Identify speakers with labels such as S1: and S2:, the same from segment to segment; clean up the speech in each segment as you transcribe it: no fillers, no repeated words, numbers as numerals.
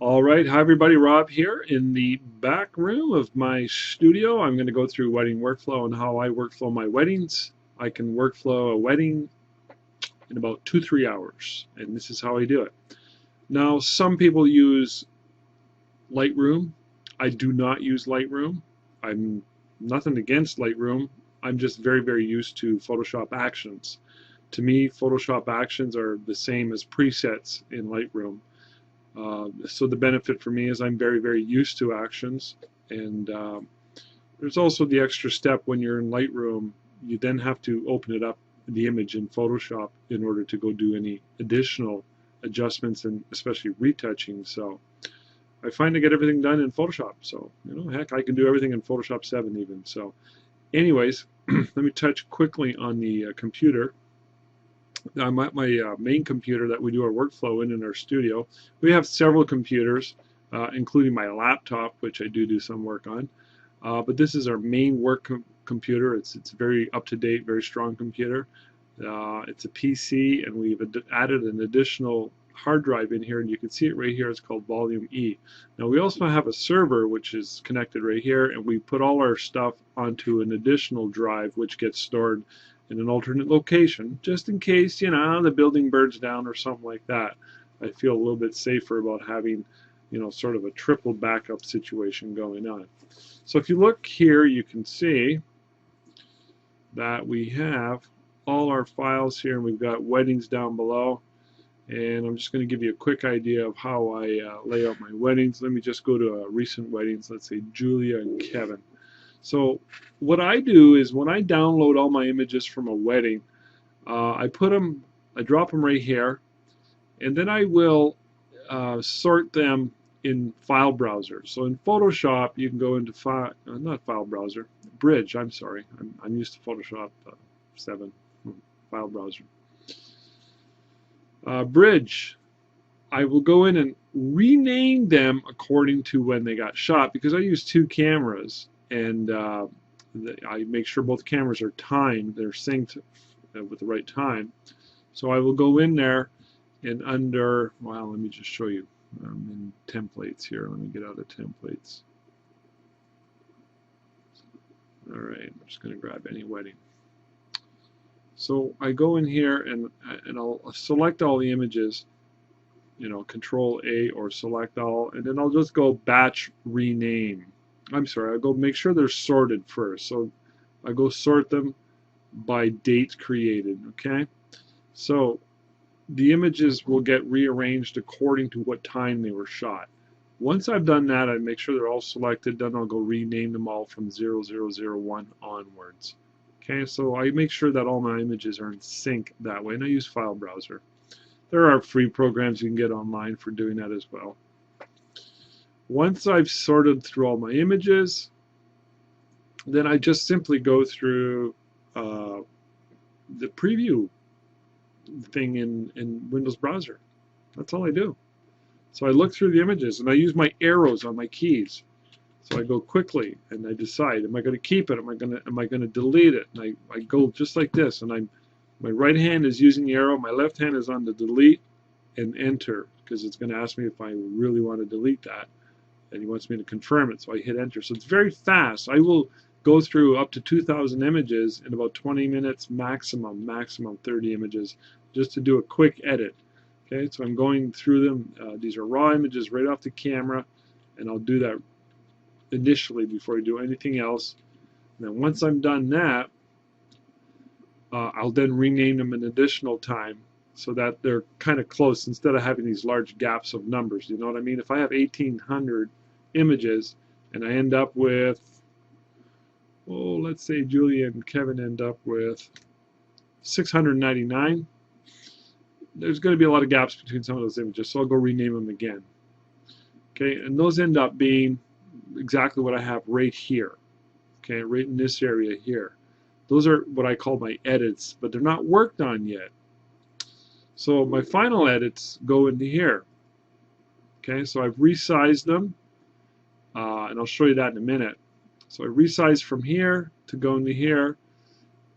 S1: All right, hi everybody, Rob here in the back room of my studio. I'm going to go through wedding workflow and how I workflow my weddings. I can workflow a wedding in about 2-3 hours, and this is how I do it. Now, some people use Lightroom. I do not use Lightroom. I'm nothing against Lightroom. I'm just very used to Photoshop Actions. To me, Photoshop Actions are the same as presets in Lightroom. So the benefit for me is I'm very used to Actions, and there's also the extra step when you're in Lightroom. You then have to open it up, the image in Photoshop, in order to go do any additional adjustments and especially retouching. So I find to get everything done in Photoshop. So heck, I can do everything in Photoshop 7 even. So anyways, let me touch quickly on the computer. I'm at my main computer that we do our workflow in our studio. We have several computers, including my laptop, which I do some work on. But this is our main work computer. It's very up-to-date, very strong computer. It's a PC, and we've added an additional hard drive in here, and you can see it right here. It's called Volume E. Now we also have a server which is connected right here, and we put all our stuff onto an additional drive which gets stored in an alternate location, just in case, the building burns down or something like that. I feel a little bit safer about having, sort of a triple backup situation going on. So if you look here, you can see that we have all our files here, and we've got weddings down below. And I'm just going to give you a quick idea of how I lay out my weddings. Let me just go to recent weddings. Let's say Julia and Kevin. So what I do is when I download all my images from a wedding, I drop them right here, and then I will sort them in file browser. So in Photoshop, you can go into not file browser, Bridge. I'm sorry, I'm used to Photoshop 7 file browser. Bridge. I will go in and rename them according to when they got shot, because I use 2 cameras, and I make sure both cameras are timed, they're synced with the right time. So I will go in there and under, well, let me just show you. I'm in templates here. Let me get out of templates. All right, I'm just going to grab any wedding. So I go in here and I'll select all the images, Control A or select all, and then I'll just go batch rename. I'm sorry, I'll go make sure they're sorted first. So I go sort them by date created, okay? So the images will get rearranged according to what time they were shot. Once I've done that, I make sure they're all selected, then I'll go rename them all from 0001 onwards. Okay, so I make sure that all my images are in sync that way, and I use File Browser. There are free programs you can get online for doing that as well. Once I've sorted through all my images, then I just simply go through the preview thing in Windows browser. That's all I do. So I look through the images, and I use my arrows on my keys. So I go quickly and I decide, am I going to keep it? Am I going to delete it? And I go just like this, and my right hand is using the arrow, my left hand is on the delete and enter, because it's going to ask me if I really want to delete that, and he wants me to confirm it. So I hit enter. So it's very fast. I will go through up to 2,000 images in about 20 minutes maximum 30 images, just to do a quick edit. Okay, so I'm going through them. These are raw images right off the camera, and I'll do that initially before I do anything else. And then once I'm done that, I'll then rename them an additional time so that they're kind of close, instead of having these large gaps of numbers. You know what I mean? If I have 1,800 images and I end up with, let's say Julia and Kevin end up with 699, there's going to be a lot of gaps between some of those images, so I'll go rename them again. Okay, and those end up being exactly what I have right here. Okay, right in this area here. Those are what I call my edits, but they're not worked on yet. So my final edits go into here. Okay, so I've resized them, and I'll show you that in a minute. So I resized from here to go into here,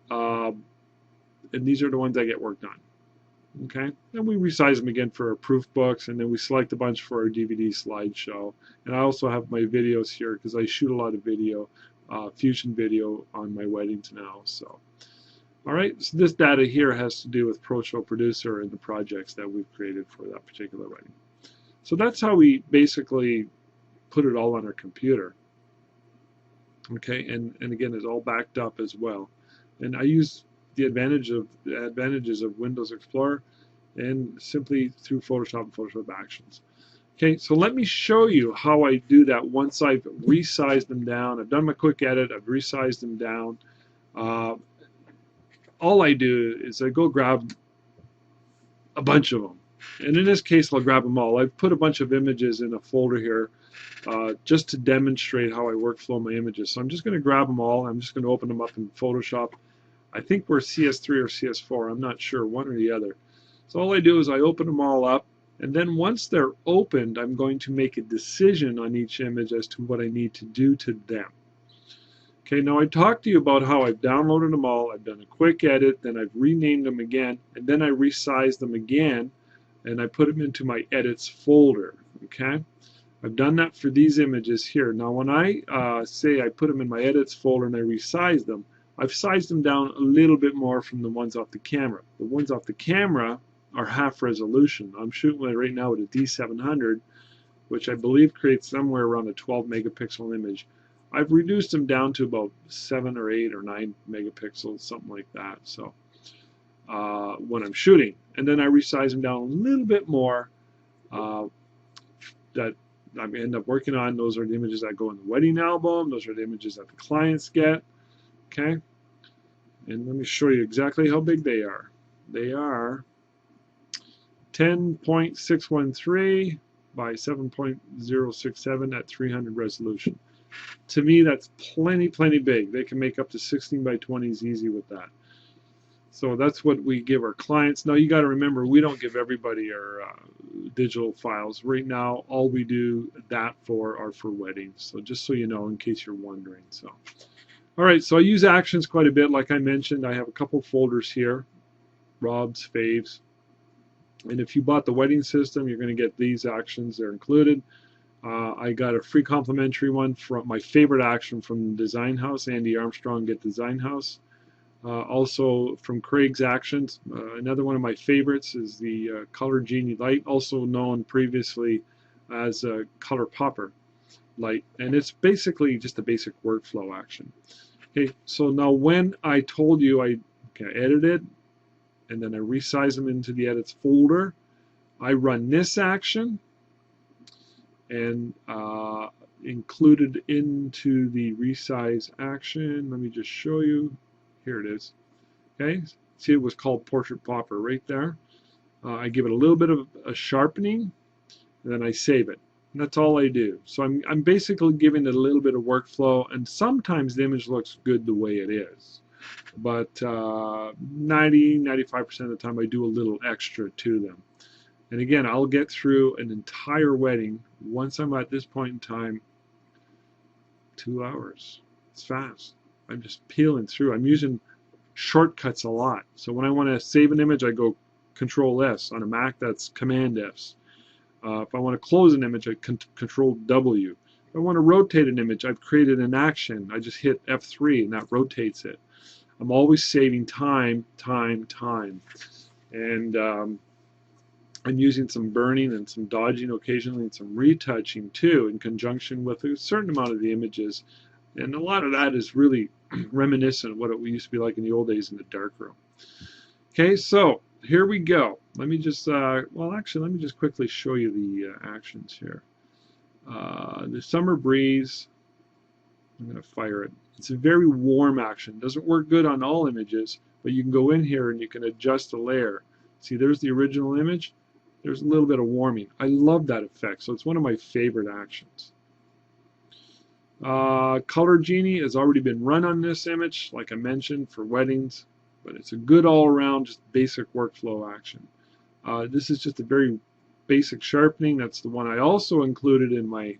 S1: and these are the ones I get worked on. Okay, and we resize them again for our proof books, and then we select a bunch for our DVD slideshow. And I also have my videos here because I shoot a lot of video, Fusion video on my weddings now. So, all right, so this data here has to do with ProShow Producer and the projects that we've created for that particular wedding. So that's how we basically put it all on our computer. Okay, and again, it's all backed up as well. And I use the advantages of Windows Explorer and simply through Photoshop and Photoshop Actions. Okay, so let me show you how I do that once I've resized them down. I've done my quick edit, I've resized them down. All I do is I go grab a bunch of them. And in this case, I'll grab them all. I've put a bunch of images in a folder here just to demonstrate how I workflow my images. So I'm just going to grab them all. I'm just going to open them up in Photoshop. I think we're CS3 or CS4. I'm not sure, one or the other. So all I do is I open them all up, and then once they're opened, I'm going to make a decision on each image as to what I need to do to them. Okay, now I talked to you about how I've downloaded them all, I've done a quick edit, then I've renamed them again, and then I resized them again, and I put them into my edits folder. Okay, I've done that for these images here. Now when I say I put them in my edits folder and I resize them, I've sized them down a little bit more from the ones off the camera. The ones off the camera are half resolution. I'm shooting right now with a D700, which I believe creates somewhere around a 12 megapixel image. I've reduced them down to about 7 or 8 or 9 megapixels, something like that. So when I'm shooting, and then I resize them down a little bit more. That I end up working on. Those are the images that go in the wedding album. Those are the images that the clients get. Okay, and let me show you exactly how big they are. They are 10.613 by 7.067 at 300 resolution. To me, that's plenty big. They can make up to 16 by 20s easy with that. So that's what we give our clients. Now you got to remember, we don't give everybody our digital files. Right now, all we do that for are for weddings. So just so you know, in case you're wondering. So, all right. So I use Actions quite a bit. Like I mentioned, I have a couple folders here, Rob's, Faves. And if you bought the wedding system, you're going to get these actions. They're included. I got a free complimentary one from my favorite action from Design House, Andy Armstrong, Get Design House. Also from Craig's Actions, another one of my favorites is the Color Genie Light, also known previously as Color Popper Light, and it's basically just a basic workflow action. Okay, so now when I told you I edited and then I resize them into the edits folder, I run this action and included into the resize action. Let me just show you. Here it is. Okay, see, it was called Portrait Popper right there. I give it a little bit of a sharpening, and then I save it. And that's all I do. So I'm basically giving it a little bit of workflow, and sometimes the image looks good the way it is. But 90–95% of the time I do a little extra to them. And again, I'll get through an entire wedding once I'm at this point in time, 2 hours. It's fast. I'm just peeling through. I'm using shortcuts a lot. So when I want to save an image, I go Control S. On a Mac, that's Command S. If I want to close an image, I Control W. If I want to rotate an image, I've created an action. I just hit F3 and that rotates it. I'm always saving time. And I'm using some burning and some dodging occasionally and some retouching too in conjunction with a certain amount of the images. And a lot of that is really reminiscent of what it used to be like in the old days in the darkroom. Okay, so here we go. Let me just, well, actually, let me just quickly show you the actions here. The Summer Breeze, I'm going to fire it. It's a very warm action. Doesn't work good on all images, but you can go in here and you can adjust the layer. See, there's the original image. There's a little bit of warming. I love that effect, so it's one of my favorite actions. Color Genie has already been run on this image, like I mentioned, for weddings, but it's a good all-around, just basic workflow action. This is just a very basic sharpening. That's the one I also included in my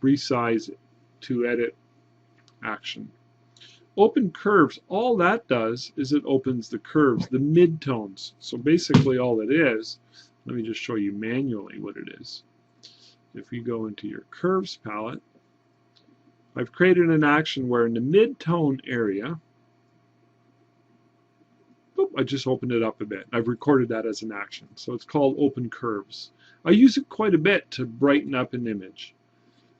S1: resize to edit action. Open curves, all that does is it opens the curves, the midtones. So basically all it is, let me just show you manually what it is. If you go into your curves palette, I've created an action where in the mid-tone area, boop, I just opened it up a bit. I've recorded that as an action. So it's called open curves. I use it quite a bit to brighten up an image.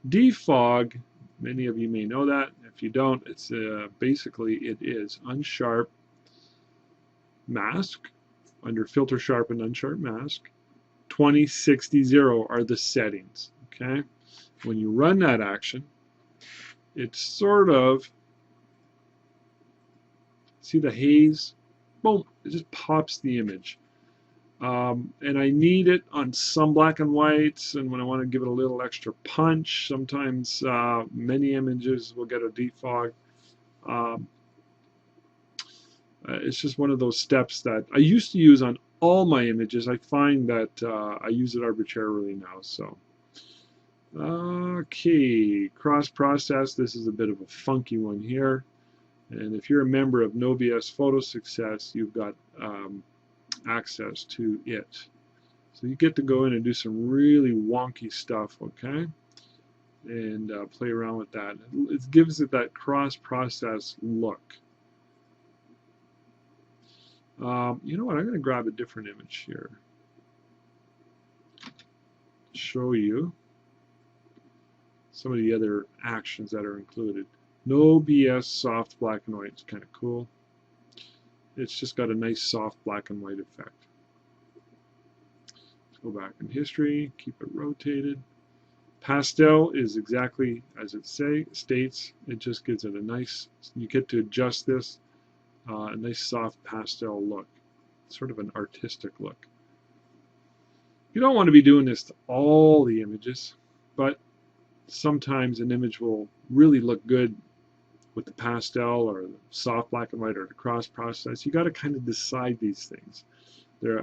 S1: Defog, many of you may know that. If you don't, it's basically it is unsharp mask under filter sharp and unsharp mask. 20, 60, 0 are the settings. Okay, when you run that action, it's sort of, see the haze? Boom! It just pops the image. And I need it on some black and whites, and when I want to give it a little extra punch, sometimes many images will get a defog. It's just one of those steps that I used to use on all my images. I find that I use it arbitrarily now. So, okay, cross-process. This is a bit of a funky one here. And if you're a member of NoBS Photo Success, you've got access to it. So you get to go in and do some really wonky stuff, okay? And play around with that. It gives it that cross-process look. You know what? I'm going to grab a different image here. Show you some of the other actions that are included. No BS soft black and white. It's kind of cool. It's just got a nice soft black and white effect. Let's go back in history, keep it rotated. Pastel is exactly as it states. It just gives it a nice, you get to adjust this, a nice soft pastel look. Sort of an artistic look. You don't want to be doing this to all the images, but sometimes an image will really look good with the pastel or the soft black and white or the cross process. You got to kind of decide these things.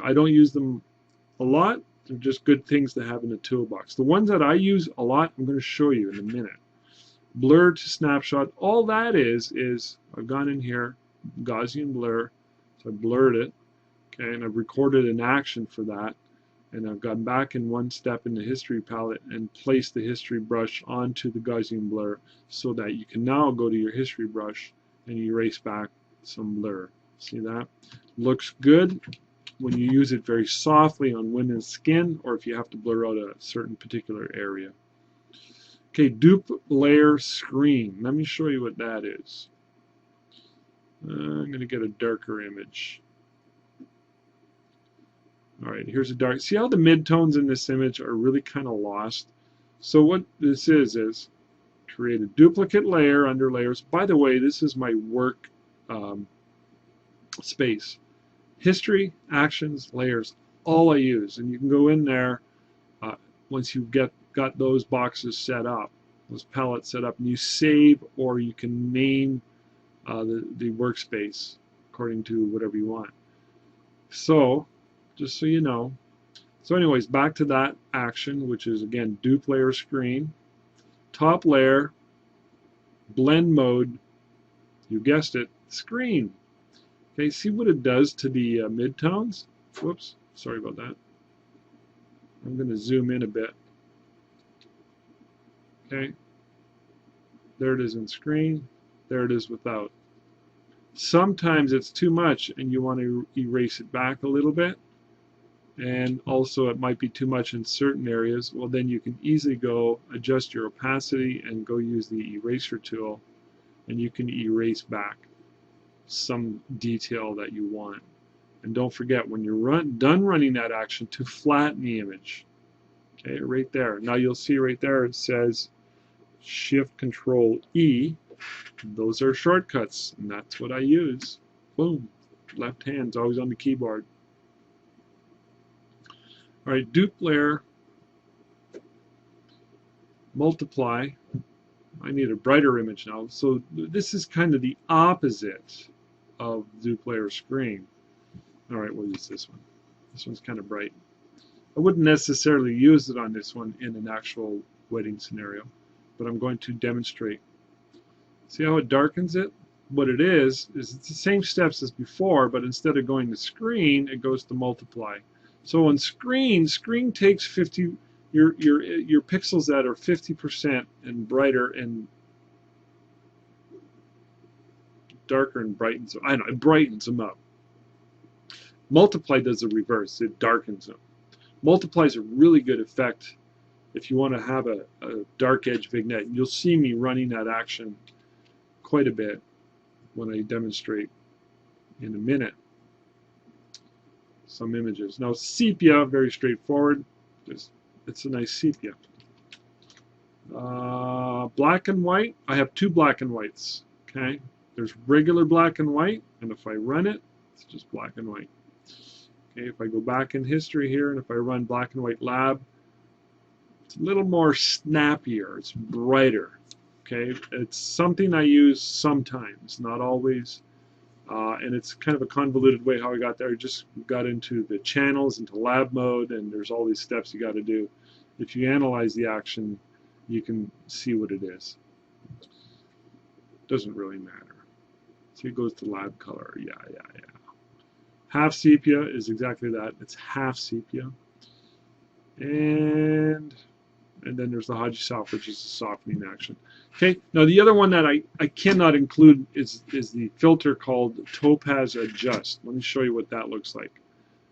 S1: I don't use them a lot. They're just good things to have in the toolbox. The ones that I use a lot, I'm going to show you in a minute. Blur to snapshot. All that is I've gone in here, Gaussian blur, so I blurred it, okay, and I've recorded an action for that. And I've gone back in one step in the history palette and placed the history brush onto the Gaussian blur so that you can now go to your history brush and erase back some blur. See that? Looks good when you use it very softly on women's skin or if you have to blur out a certain particular area. Okay, dupe layer screen. Let me show you what that is. I'm going to get a darker image. Alright, here's a dark. See how the midtones in this image are really kind of lost? So what this is create a duplicate layer under layers. By the way, this is my work space. History, actions, layers, all I use. And you can go in there once you've got those boxes set up, those palettes set up, and you save or you can name the workspace according to whatever you want. So, just so you know. So anyways, back to that action, which is again dupe layer screen, top layer, blend mode, you guessed it, screen. Okay, see what it does to the midtones? Whoops, sorry about that. I'm going to zoom in a bit. Okay, there it is in screen, there it is without. Sometimes it's too much and you want to erase it back a little bit. And also it might be too much in certain areas. Well, then you can easily go adjust your opacity and go use the eraser tool and you can erase back some detail that you want. And don't forget, when you're done running that action, to flatten the image. Okay, right there. Now you'll see right there it says Shift Control E. Those are shortcuts, and that's what I use. Boom. Left hand's always on the keyboard. Alright, dupe layer, multiply. I need a brighter image now. So this is kind of the opposite of dupe layer screen. Alright, we'll use this one. This one's kind of bright. I wouldn't necessarily use it on this one in an actual wedding scenario, but I'm going to demonstrate. See how it darkens it? what it is it's the same steps as before, but instead of going to screen, it goes to multiply. So on screen takes 50 your pixels that are 50% and brighter and darker and brightens. I don't know, it brightens them up. Multiply does the reverse. It darkens them. Multiply is a really good effect if you want to have a dark edge vignette. You'll see me running that action quite a bit when I demonstrate in a minute some images. Now sepia, very straightforward. It's a nice sepia. Black and white, I have two black and whites. Okay, there's regular black and white, and if I run it, it's just black and white. Okay, if I go back in history here, and if I run black and white lab, it's a little more snappier, it's brighter. Okay, it's something I use sometimes, not always, and it's kind of a convoluted way how I got there. I just got into the channels, into lab mode, and there's all these steps you got to do. If you analyze the action, you can see what it is. Doesn't really matter. See, it goes to lab color. Yeah. Half sepia is exactly that. It's half sepia. And then there's the Haji soft, which is a softening action. Okay, now the other one that I cannot include is the filter called Topaz Adjust. Let me show you what that looks like.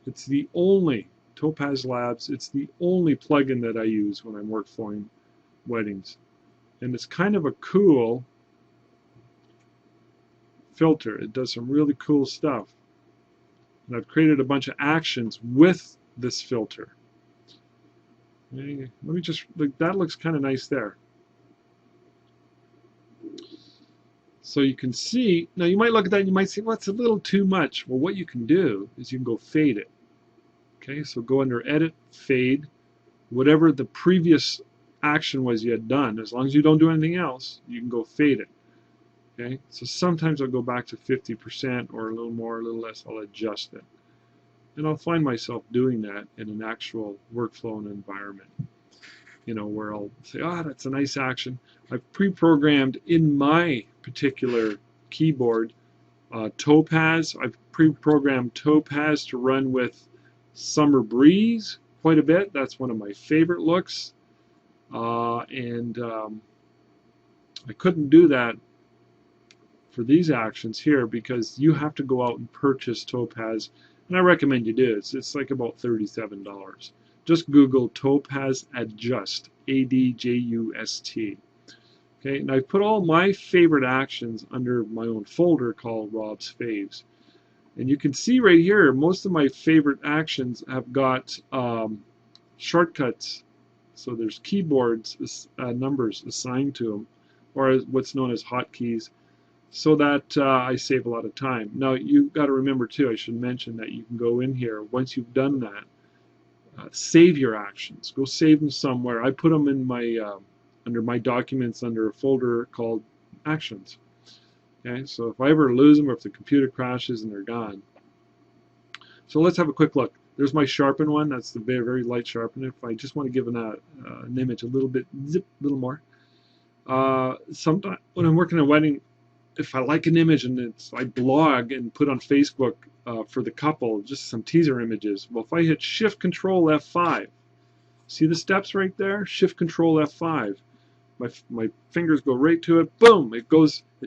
S1: It's the only, Topaz Labs, it's the only plugin that I use when I'm workflowing weddings. And it's kind of a cool filter. It does some really cool stuff. And I've created a bunch of actions with this filter. Let me just, like, that looks kind of nice there. So you can see, now you might look at that and you might say, well, it's a little too much. Well, what you can do is you can go fade it. Okay, so go under Edit, Fade, whatever the previous action was you had done. As long as you don't do anything else, you can go fade it. Okay, so sometimes I'll go back to 50% or a little more, a little less, I'll adjust it. And I'll find myself doing that in an actual workflow and environment. You know, where I'll say, oh, that's a nice action. I've pre-programmed in my particular keyboard Topaz. I've pre-programmed Topaz to run with Summer Breeze quite a bit. That's one of my favorite looks. I couldn't do that for these actions here because you have to go out and purchase Topaz, and I recommend you do. It's like about $37. Just Google Topaz Adjust, A-D-J-U-S-T. Okay, and I put all my favorite actions under my own folder called Rob's Faves. And you can see right here, most of my favorite actions have got shortcuts. So there's keyboards, numbers assigned to them, or what's known as hotkeys, so that I save a lot of time. Now you've got to remember too, I should mention that you can go in here, once you've done that, save your actions. Go save them somewhere. I put them in my under my documents under a folder called Actions. Okay, so if I ever lose them or if the computer crashes and they're gone. So let's have a quick look. There's my sharpen one. That's the very, very light sharpen. If I just want to give an image a little bit, zip, a little more. Sometimes when I'm working a wedding, if I like an image and I blog and put on Facebook for the couple, just some teaser images. Well, if I hit Shift Control F5, see the steps right there? Shift Control F5. My fingers go right to it. Boom! It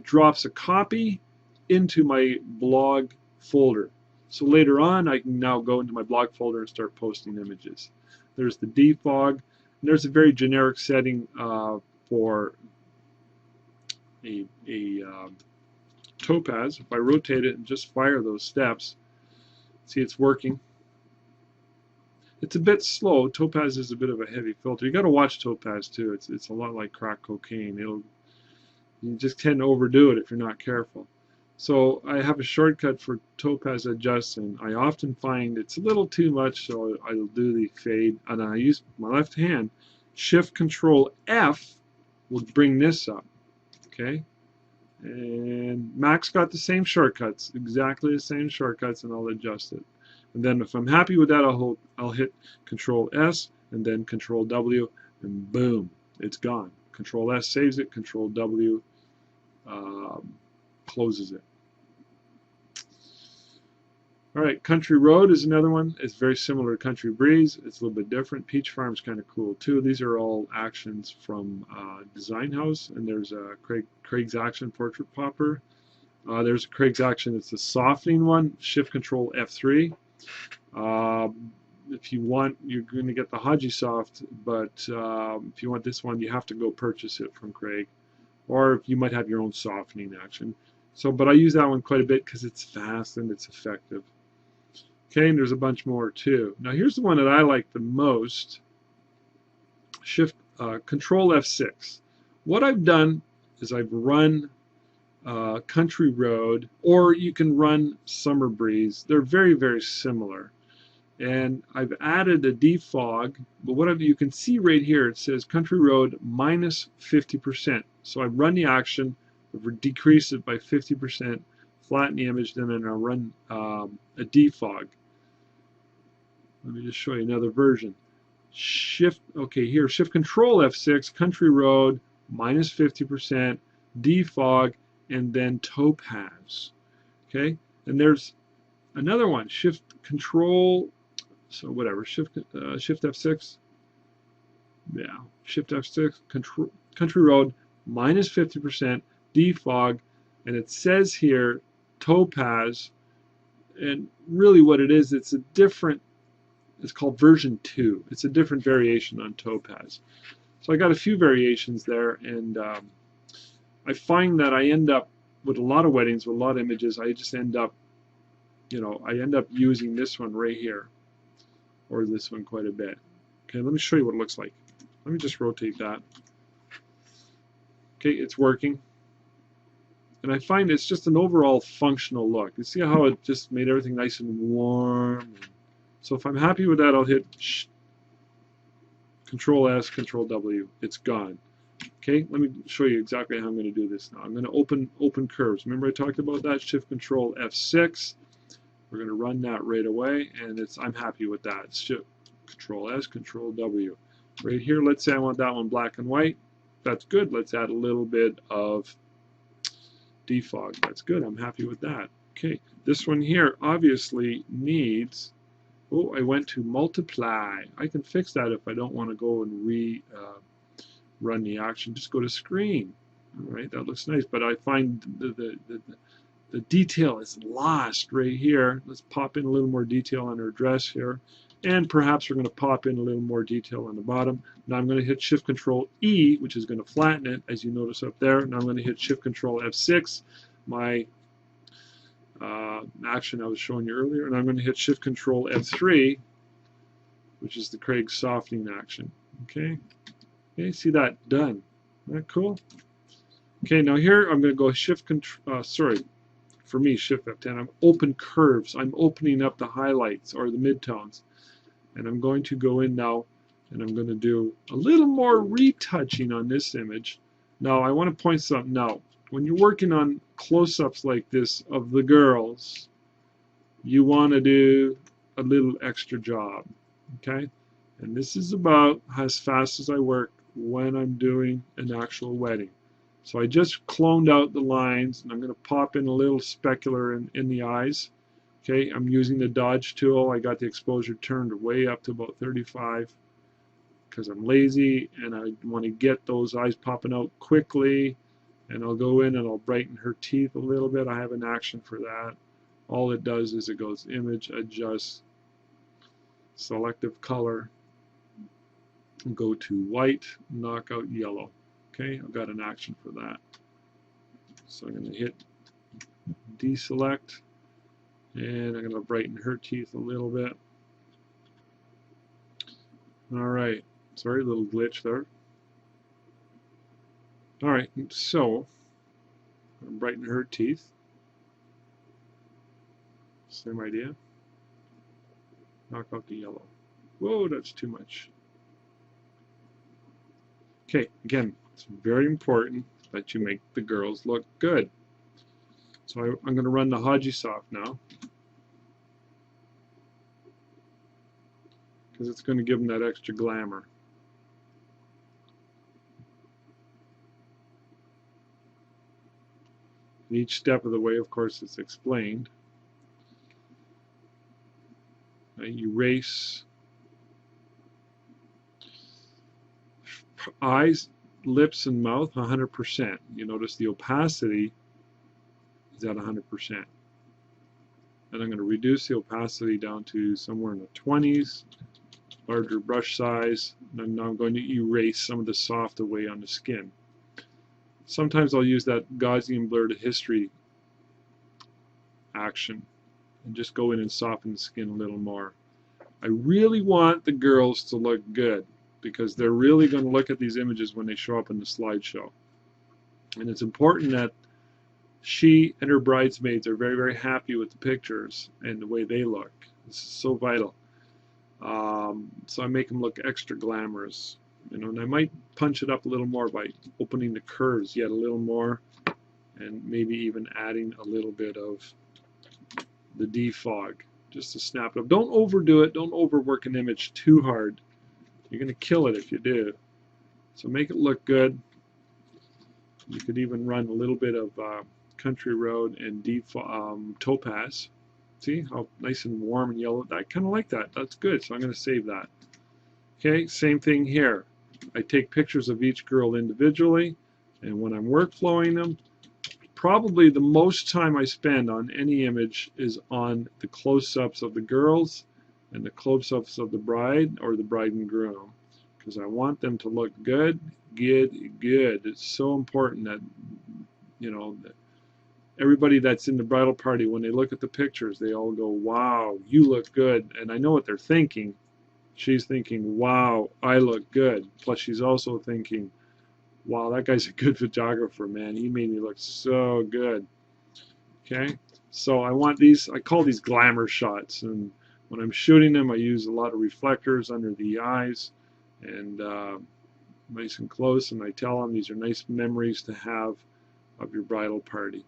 S1: drops a copy into my blog folder. So later on, I can now go into my blog folder and start posting images. There's the defog. And there's a very generic setting for a Topaz. If I rotate it and just fire those steps, see it's working. It's a bit slow. Topaz is a bit of a heavy filter. You got to watch Topaz too. It's a lot like crack cocaine. You just tend to overdo it if you're not careful. So I have a shortcut for Topaz Adjust, and I often find it's a little too much, so I'll do the fade, and I use my left hand. Shift Control F will bring this up. Okay, and Mac's got the same shortcuts, exactly the same shortcuts, and I'll adjust it. And then if I'm happy with that, I'll hit Control S and then Control W, and boom, it's gone. Control S saves it. Control W closes it. All right, Country Road is another one. It's very similar to Country Breeze. It's a little bit different. Peach Farm's kind of cool too. These are all actions from Design House, and there's a Craig's Action Portrait Popper. There's a Craig's Action. It's a softening one. Shift Control F3. If you want, you're going to get the Haji Soft, but if you want this one, you have to go purchase it from Craig, or you might have your own softening action. So, but I use that one quite a bit because it's fast and it's effective. Okay, and there's a bunch more too. Now here's the one that I like the most. Control F6. What I've done is I've run Country Road, or you can run Summer Breeze. They're very, very similar. And I've added a defog, but what you can see right here, it says Country Road minus 50%. So I've run the action, I've decreased it by 50%, flatten the image, then I'll run a defog. Let me just show you another version. Okay, here, Shift Control F6, Country Road, minus 50%, defog, and then topaz. Okay, and there's another one, Shift Control, so whatever, Shift F6, yeah, Shift F6, Country Road, minus 50%, defog, and it says here topaz, and really what it is, it's a different, it's called version 2. It's a different variation on topaz. So I got a few variations there, and I find that I end up with a lot of weddings, with a lot of images, I just end up, I end up using this one right here, or this one quite a bit. Okay, let me show you what it looks like. Let me just rotate that. Okay, it's working. And I find it's just an overall functional look. You see how it just made everything nice and warm? So if I'm happy with that, I'll hit Control S, Control W. It's gone. Okay, let me show you exactly how I'm going to do this now. I'm going to open curves. Remember I talked about that? Shift Control F6. We're going to run that right away, and I'm happy with that. It's Shift Control S, Control W. Right here, let's say I want that one black and white. That's good. Let's add a little bit of defog. That's good. I'm happy with that. Okay, this one here obviously needs, oh, I went to multiply. I can fix that if I don't want to go and run the action. Just go to screen. All right, that looks nice, but I find the detail is lost right here. Let's pop in a little more detail on our dress here, and perhaps we're going to pop in a little more detail on the bottom. Now I'm going to hit Shift Control E, which is going to flatten it, as you notice up there. Now I'm going to hit Shift Control F6, my action I was showing you earlier, and I'm going to hit Shift Control F3, which is the Craig softening action. Okay, see that done. Isn't that cool? Okay, now here I'm going to go Shift Control. For me, Shift F10. I'm open curves. I'm opening up the highlights or the midtones, and I'm going to go in now, and I'm going to do a little more retouching on this image. Now I want to point something out. When you're working on close-ups like this of the girls, you want to do a little extra job, okay? And this is about as fast as I work when I'm doing an actual wedding. So I just cloned out the lines, and I'm going to pop in a little specular in the eyes. Okay, I'm using the dodge tool. I got the exposure turned way up to about 35 because I'm lazy and I want to get those eyes popping out quickly. And I'll go in and I'll brighten her teeth a little bit. I have an action for that. All it does is it goes image, adjust, selective color, go to white, knock out yellow. Okay, I've got an action for that. So I'm going to hit deselect, and I'm going to brighten her teeth a little bit. All right, sorry, a little glitch there. All right, so I'm going to brighten her teeth. Same idea. Knock out the yellow. Whoa, that's too much. Okay, again, it's very important that you make the girls look good. So I'm going to run the Haji Soft now, because it's going to give them that extra glamour. And each step of the way, of course, it's explained. Erase eyes, lips, and mouth 100%. You notice the opacity is at 100%. And I'm going to reduce the opacity down to somewhere in the 20s, larger brush size, and now I'm going to erase some of the soft away on the skin. Sometimes I'll use that Gaussian blur to history action and just go in and soften the skin a little more. I really want the girls to look good because they're really going to look at these images when they show up in the slideshow. And it's important that she and her bridesmaids are very, very happy with the pictures and the way they look. This is so vital. So I make them look extra glamorous. You know, and I might punch it up a little more by opening the curves yet a little more, and maybe even adding a little bit of the defog just to snap it up. Don't overdo it. Don't overwork an image too hard. You're going to kill it if you do. So make it look good. You could even run a little bit of Country Road and Topaz. See how nice and warm and yellow? I kind of like that. That's good. So I'm going to save that. Okay, same thing here. I take pictures of each girl individually, and when I'm workflowing them, probably the most time I spend on any image is on the close-ups of the girls and the close-ups of the bride or the bride and groom, because I want them to look good, good. It's so important that, you know, that everybody that's in the bridal party, when they look at the pictures, they all go, wow, you look good. And I know what they're thinking. She's thinking, wow, I look good. Plus she's also thinking, wow, that guy's a good photographer, man. He made me look so good. Okay, so I want these, I call these glamour shots. And when I'm shooting them, I use a lot of reflectors under the eyes and nice and close. And I tell them these are nice memories to have of your bridal party.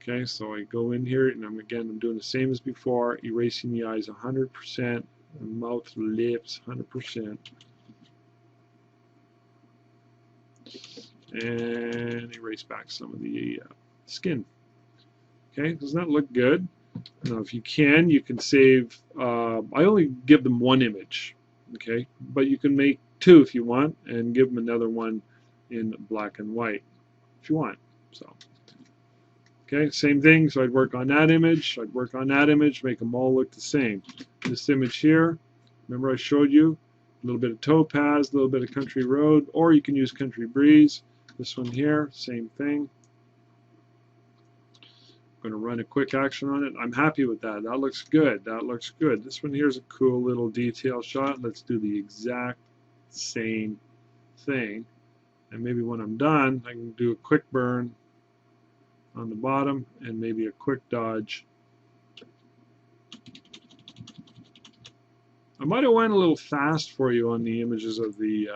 S1: Okay, so I go in here and I'm doing the same as before, erasing the eyes 100%, and mouth, lips 100%, and erase back some of the skin. Okay, doesn't that look good? Now, if you can save. I only give them one image, okay, but you can make two if you want, and give them another one in black and white if you want. So. Okay, same thing, so I'd work on that image, I'd work on that image, make them all look the same. This image here, remember I showed you, a little bit of Topaz, a little bit of Country Road, or you can use Country Breeze. This one here, same thing. I'm going to run a quick action on it. I'm happy with that. That looks good. That looks good. This one here is a cool little detail shot. Let's do the exact same thing. And maybe when I'm done, I can do a quick burn on the bottom and maybe a quick dodge. I might have went a little fast for you on the images of the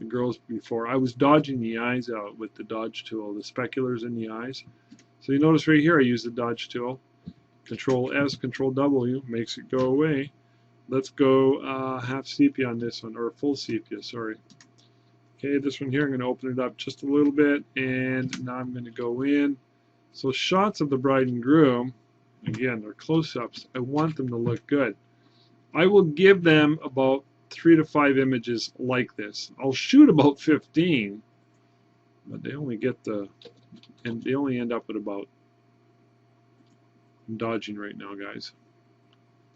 S1: girls before. I was dodging the eyes out with the dodge tool, the speculars in the eyes. So you notice right here I use the dodge tool. Control S, Control W makes it go away. Let's go half sepia on this one, or full sepia, sorry. Okay, this one here, I'm going to open it up just a little bit, and now I'm going to go in. So shots of the bride and groom, again, they're close-ups. I want them to look good. I will give them about 3 to 5 images like this. I'll shoot about 15, but they only get and they only end up at about, I'm dodging right now, guys.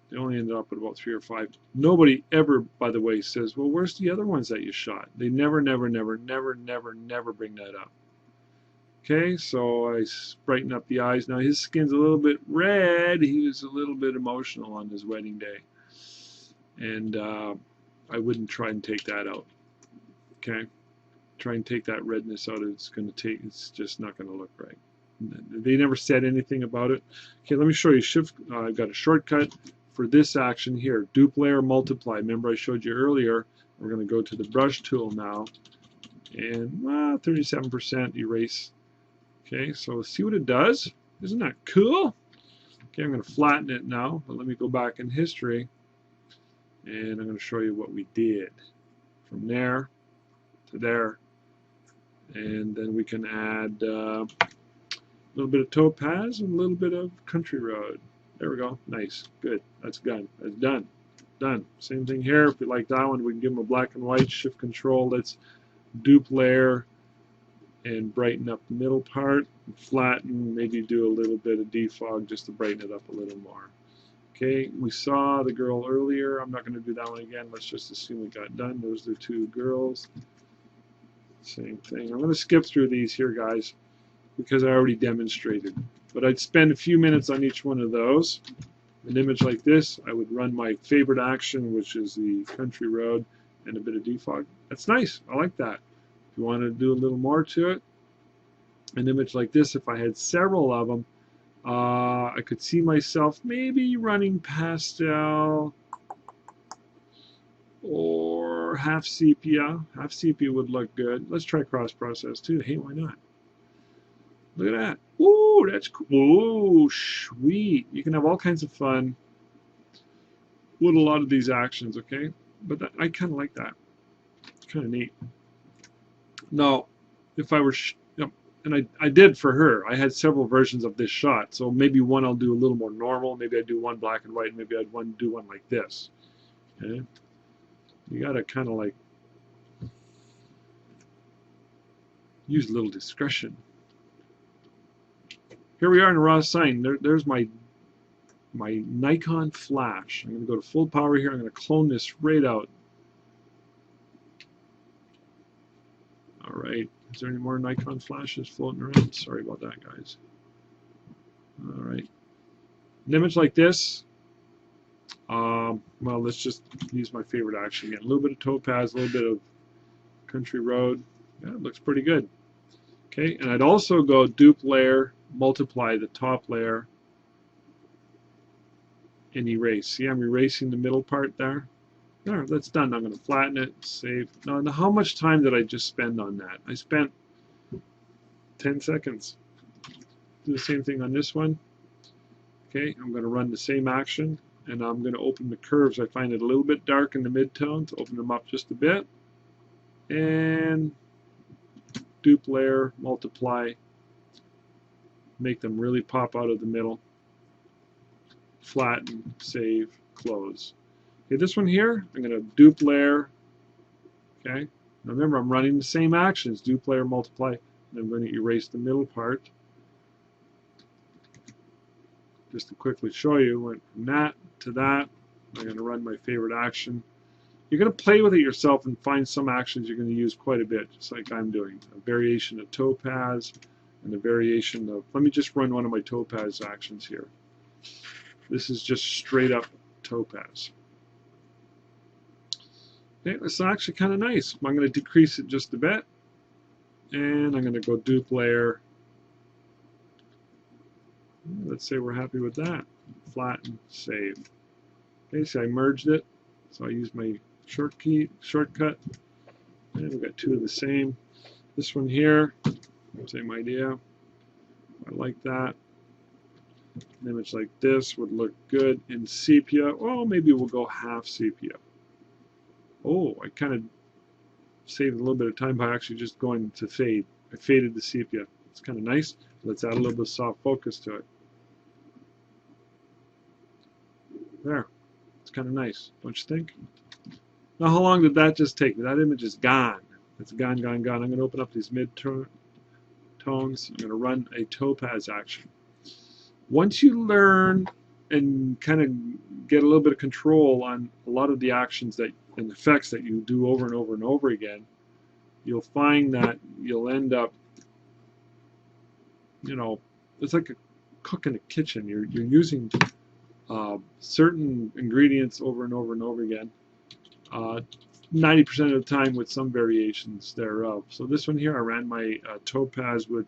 S1: They only end up at about 3 or 5. Nobody ever, by the way, says, well, where's the other ones that you shot? They never bring that up. Okay, so I brighten up the eyes. Now his skin's a little bit red. He was a little bit emotional on his wedding day. And I wouldn't try and take that out. Okay? Try and take that redness out. It's just not going to look right. They never said anything about it. Okay, let me show you. I've got a shortcut for this action here. Dupe layer, multiply. Remember I showed you earlier. We're going to go to the brush tool now. And 37% erase. Okay, so see what it does? Isn't that cool? Okay, I'm going to flatten it now, but let me go back in history, and I'm going to show you what we did from there to there, and then we can add A little bit of topaz and a little bit of country road. There we go. Nice. Good. That's done. That's done. Done. Same thing here. If we like that one, we can give them a black and white. Shift control. Let's dupe layer and brighten up the middle part. Flatten. Maybe do a little bit of defog just to brighten it up a little more. Okay. We saw the girl earlier. I'm not going to do that one again. Let's just assume we got done. Those are the two girls. Same thing. I'm going to skip through these here, guys, because I already demonstrated. But I'd spend a few minutes on each one of those. An image like this, I would run my favorite action, which is the country road, and a bit of defog. That's nice. I like that. If you want to do a little more to it, an image like this, if I had several of them, I could see myself maybe running pastel or half sepia. Half sepia would look good. Let's try cross process too. Hey, why not? Look at that. Ooh, that's cool. Ooh, sweet. You can have all kinds of fun with a lot of these actions, okay? But that, I kind of like that. It's kind of neat. Now, if I were, and I did for her, I had several versions of this shot. So maybe one I'll do a little more normal. Maybe I'd do one black and white. Maybe I'd do one like this. Okay? You got to kind of like use a little discretion. Here we are in raw sign. There's my Nikon flash. I'm going to go to full power here. I'm going to clone this right out. All right. Is there any more Nikon flashes floating around? Sorry about that, guys. All right. An image like this. Well, let's just use my favorite action again. A little bit of topaz, a little bit of country road. Yeah, it looks pretty good. Okay, and I'd also go dupe layer, multiply the top layer, and erase. See, I'm erasing the middle part there. There, that's done. I'm going to flatten it, save. Now, how much time did I just spend on that? I spent 10 seconds. Do the same thing on this one. Okay, I'm going to run the same action, and I'm going to open the curves. I find it a little bit dark in the midtones. Open them up just a bit, and dupe layer, multiply, make them really pop out of the middle, flatten, save, close. Okay, this one here, I'm going to dupe layer. Okay, now remember I'm running the same actions, dupe layer, multiply, and I'm going to erase the middle part. Just to quickly show you, went from that to that. I'm going to run my favorite action. You're going to play with it yourself and find some actions you're going to use quite a bit, just like I'm doing. A variation of topaz and a variation of, let me just run one of my topaz actions here. This is just straight up topaz. Okay, it's actually kind of nice. I'm going to decrease it just a bit, and I'm going to go dupe layer. Let's say we're happy with that. Flatten, save. Okay, so I merged it. So I used my shortcut, and we've got two of the same. This one here, same idea. I like that. An image like this would look good in sepia. Well, maybe we'll go half sepia. Oh, I kind of saved a little bit of time by actually just going to fade. I faded the sepia. It's kind of nice. Let's add a little bit of soft focus to it. There. It's kind of nice, don't you think? Now, how long did that just take? That image is gone. It's gone, gone, gone. I'm going to open up these mid-tones. I'm going to run a topaz action. Once you learn and kind of get a little bit of control on a lot of the actions that and effects that you do over and over and over again, you'll find that you'll end up, you know, it's like a cook in a kitchen. You're using certain ingredients over and over and over again. 90% of the time with some variations thereof. So this one here, I ran my topaz with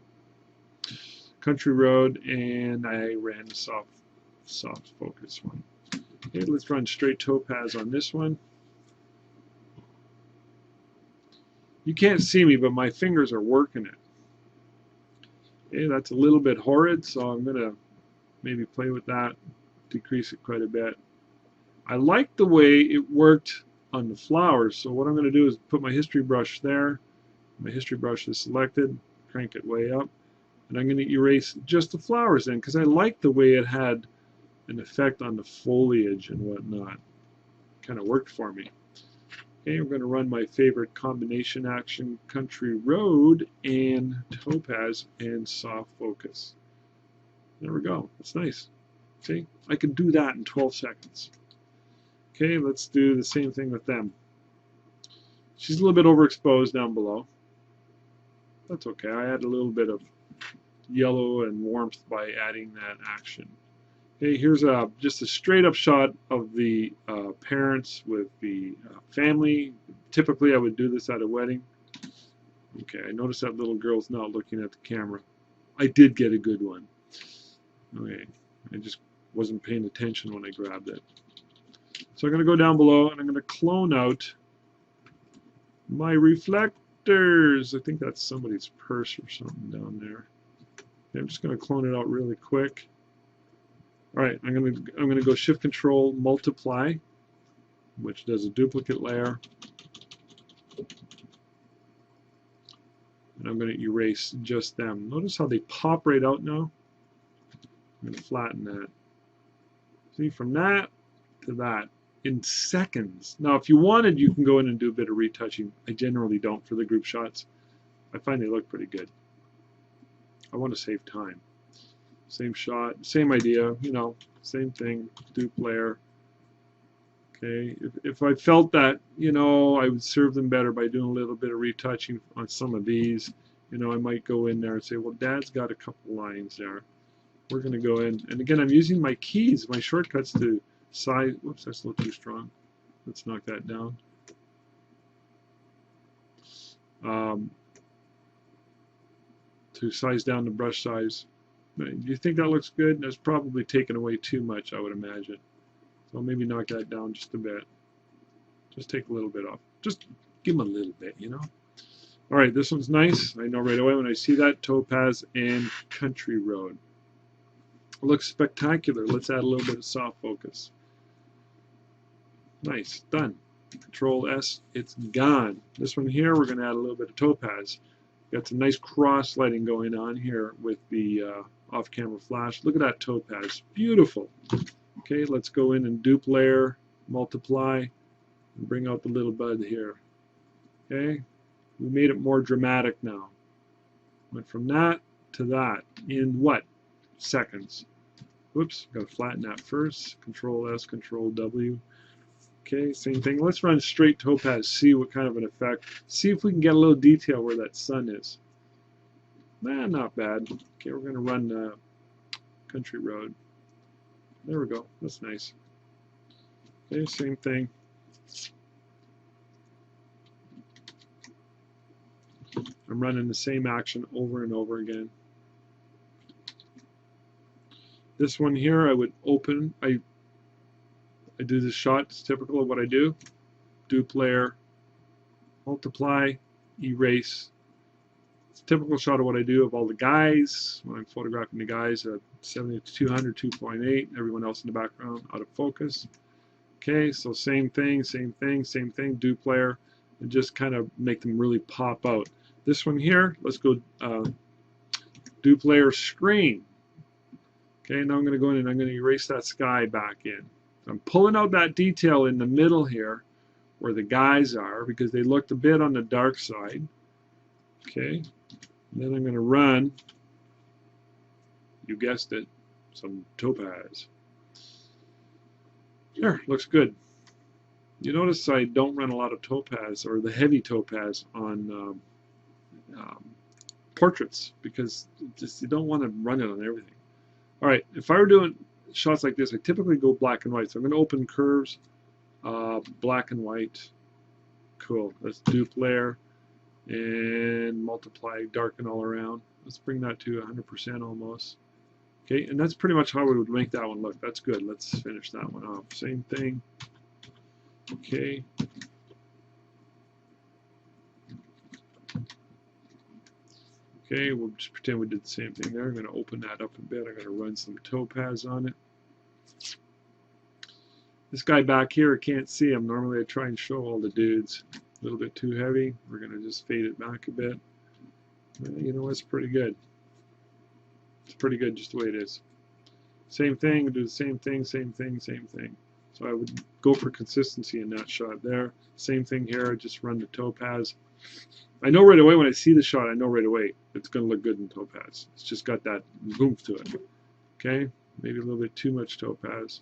S1: country road, and I ran the soft focus one. Okay, let's run straight topaz on this one. You can't see me, but my fingers are working it. Okay, that's a little bit horrid, so I'm going to maybe play with that, decrease it quite a bit. I like the way it worked on the flowers, so what I'm going to do is put my history brush there. My history brush is selected, crank it way up, And I'm going to erase just the flowers then, because I like the way it had an effect on the foliage and whatnot. Kind of worked for me. Okay, we're going to run my favorite combination action, Country Road and Topaz and Soft Focus. There we go. That's nice. See, I can do that in 12 seconds. Okay, let's do the same thing with them. She's a little bit overexposed down below. That's okay. I add a little bit of yellow and warmth by adding that action. Okay, here's just a straight up shot of the parents with the family. Typically I would do this at a wedding. Okay, I noticed that little girl's not looking at the camera. I did get a good one. Okay, I just wasn't paying attention when I grabbed it. So I'm going to go down below and I'm going to clone out my reflectors. I think that's somebody's purse or something down there. Okay, I'm just going to clone it out really quick. All right, I'm going to go Shift Control Multiply, which does a duplicate layer. And I'm going to erase just them. Notice how they pop right out now. I'm going to flatten that. See, from that to that in seconds. Now, if you wanted, you can go in and do a bit of retouching. I generally don't for the group shots. I find they look pretty good. I want to save time. Same shot, same idea, you know, same thing, dupe layer. Okay, if I felt that, you know, I would serve them better by doing a little bit of retouching on some of these, you know, I might go in there and say, well, Dad's got a couple lines there. We're going to go in, and again, I'm using my keys, my shortcuts to size. Whoops, that's a little too strong. Let's knock that down. To size down the brush size. Do you think that looks good? That's probably taken away too much, I would imagine. So maybe knock that down just a bit. Just take a little bit off. Just give them a little bit, you know. All right, this one's nice. I know right away when I see that, Topaz and Country Road. It looks spectacular. Let's add a little bit of soft focus. Nice, done. Control S, it's gone. This one here, we're going to add a little bit of Topaz. Got some nice cross lighting going on here with the off-camera flash. Look at that Topaz, beautiful. Okay, let's go in and dupe layer, multiply, and bring out the little bud here. Okay, we made it more dramatic now. Went from that to that in what? Seconds. Whoops, got to flatten that first. Control S, Control W. Okay, same thing. Let's run straight Topaz, see what kind of an effect. See if we can get a little detail where that sun is. Nah, not bad. Okay, we're going to run Country Road. There we go. That's nice. Okay, same thing. I'm running the same action over and over again. This one here, I would open. I do this shot. It's typical of what I do. Dupe layer, multiply, erase. It's a typical shot of what I do of all the guys. When I'm photographing the guys at 70 to 200, 2.8. Everyone else in the background out of focus. Okay, so same thing, same thing, same thing. Dupe layer, and just kind of make them really pop out. This one here, let's go dupe layer screen. Okay, now I'm going to go in and I'm going to erase that sky back in. I'm pulling out that detail in the middle here where the guys are because they looked a bit on the dark side. Okay, and then I'm going to run, you guessed it, some Topaz. There, looks good. You notice I don't run a lot of Topaz or the heavy Topaz on portraits because just you don't want to run it on everything. All right, if I were doing shots like this, I typically go black and white. So I'm going to open curves, black and white. Cool. Let's dupe layer and multiply, darken all around. Let's bring that to 100% almost. Okay, and that's pretty much how we would make that one look. That's good. Let's finish that one off. Same thing. Okay. Okay, we'll just pretend we did the same thing there. I'm going to open that up a bit. I'm going to run some Topaz on it. This guy back here, I can't see him. Normally I try and show all the dudes. A little bit too heavy. We're going to just fade it back a bit. You know, it's pretty good. It's pretty good just the way it is. Same thing, do the same thing, same thing, same thing. So I would go for consistency in that shot there. Same thing here, I just run the topaz. I know right away when I see the shot, I know right away it's going to look good in topaz. It's just got that oomph to it. Okay, maybe a little bit too much topaz.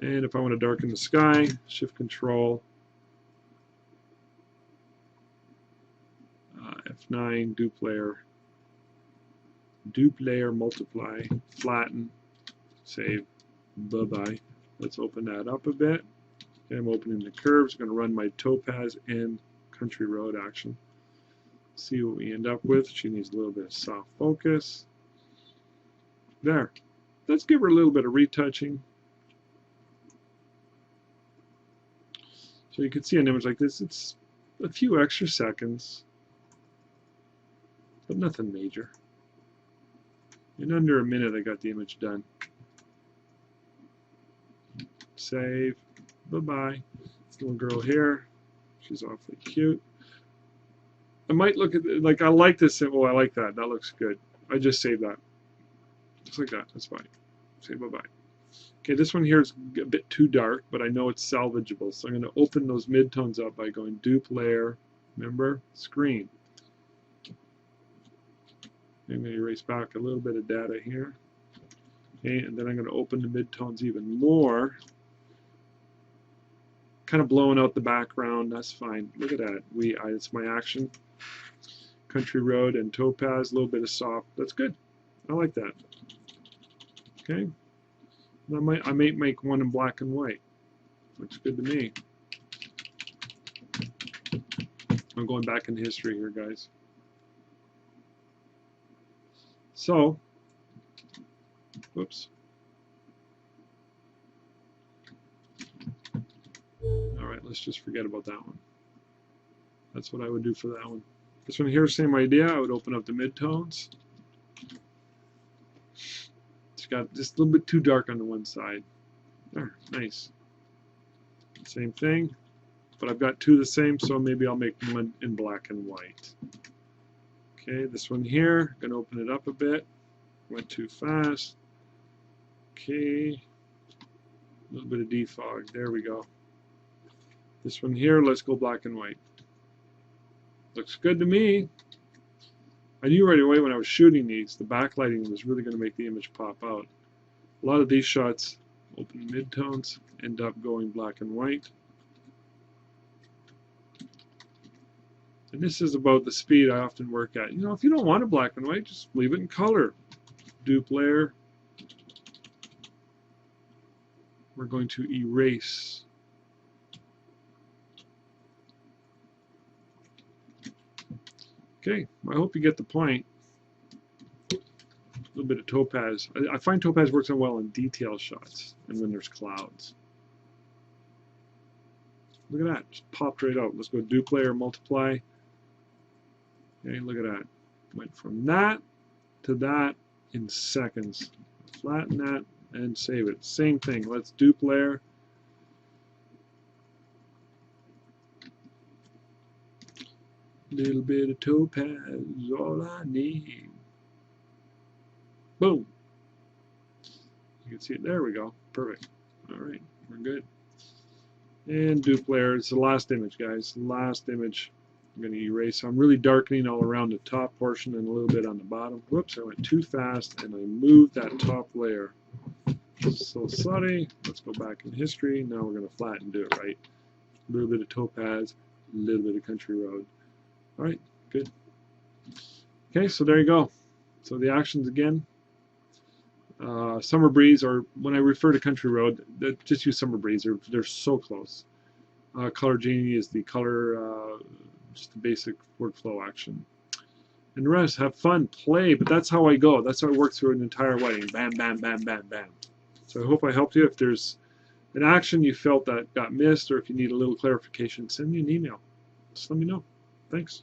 S1: And if I want to darken the sky, shift control, F9, dupe layer, multiply, flatten, save, bye-bye. Let's open that up a bit. Okay, I'm opening the curves. I'm going to run my topaz and country road action. See what we end up with. She needs a little bit of soft focus. There. Let's give her a little bit of retouching. So you can see an image like this. It's a few extra seconds, but nothing major. In under a minute, I got the image done. Save. Bye-bye. This little girl here, she's awfully cute. I might look at it, like I like this. Oh, I like that. That looks good. I just saved that. Just like that. That's fine. Say bye-bye. Okay, this one here is a bit too dark, but I know it's salvageable. So I'm going to open those midtones up by going dupe layer, remember, screen. I'm going to erase back a little bit of data here. Okay, and then I'm going to open the midtones even more. Kind of blowing out the background, that's fine. Look at that. It's my action. Country road and topaz, a little bit of soft. That's good. I like that. Okay. I might make one in black and white. Looks good to me. I'm going back in history here, guys. So, whoops. All right, let's just forget about that one. That's what I would do for that one. This one here, same idea. I would open up the midtones. It's got just a little bit too dark on the one side. There, nice. Same thing, but I've got two the same, so maybe I'll make one in black and white. Okay, this one here, gonna open it up a bit. Went too fast. Okay, a little bit of defog. There we go. This one here, let's go black and white. Looks good to me. I knew right away when I was shooting these, the backlighting was really going to make the image pop out. A lot of these shots, open midtones, end up going black and white. And this is about the speed I often work at. You know, if you don't want it black and white, just leave it in color. Dupe layer. We're going to erase. Okay, I hope you get the point. A little bit of topaz. I find topaz works out well in detail shots and when there's clouds. Look at that, just popped right out. Let's go dupe layer, multiply. Okay, look at that. Went from that to that in seconds. Flatten that and save it. Same thing. Let's dupe layer. Little bit of topaz is all I need. Boom. You can see it. There we go. Perfect. All right, we're good. And dupe layer. It's the last image, guys. The last image. I'm going to erase. I'm really darkening all around the top portion and a little bit on the bottom. Whoops, I went too fast and I moved that top layer. So sorry. Let's go back in history. Now we're going to flatten, do it right. A little bit of topaz, a little bit of country road. All right, good. Okay, so there you go. So the actions again. Summer breeze, or when I refer to country road, just use summer breeze. They're so close. Color genie is the color, just the basic workflow action. And the rest, have fun, play. But that's how I go. That's how I work through an entire wedding. Bam, bam, bam, bam, bam. So I hope I helped you. If there's an action you felt that got missed, or if you need a little clarification, send me an email. Just let me know. Thanks.